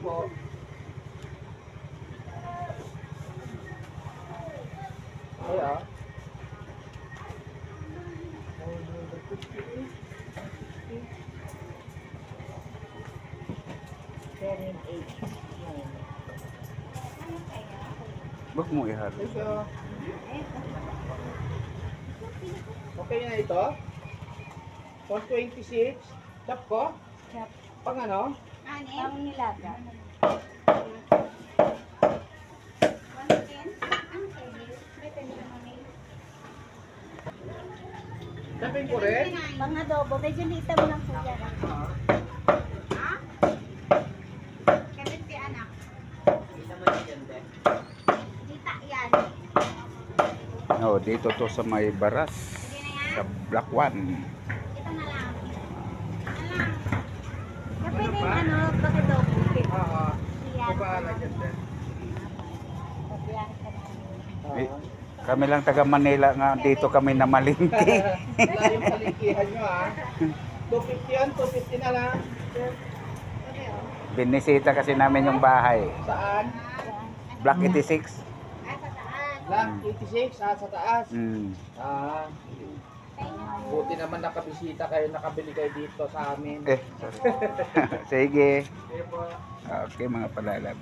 po. Ay, ah. 7, 8, 9. Wag mo ihalo. Okay na ito? 426. Chop ko? Chop. Pang ano? Pang nilaga. Chopin ko rin? Pang adobo. Medyo lita mo lang po yan. Lita yan. Oh, dito to sa may baras. Sa Block 1. Ito na lang. Kapag yung ano, pag-adobo. Oo. Yan. Pabahala dyan din. Pabiyahe ka na. Eh, kami lang taga Manila nga dito kami na malingki. Layo paligkihan nyo ha. 250 yan, 250 na lang. Binisita kasi namin yung bahay. Saan? Block 86. Lang, 86, sa taas. Mm. Ah, buti naman nakabisita kayo, nakabili kayo dito sa amin. Sige. Sige po. Okay mga palalab.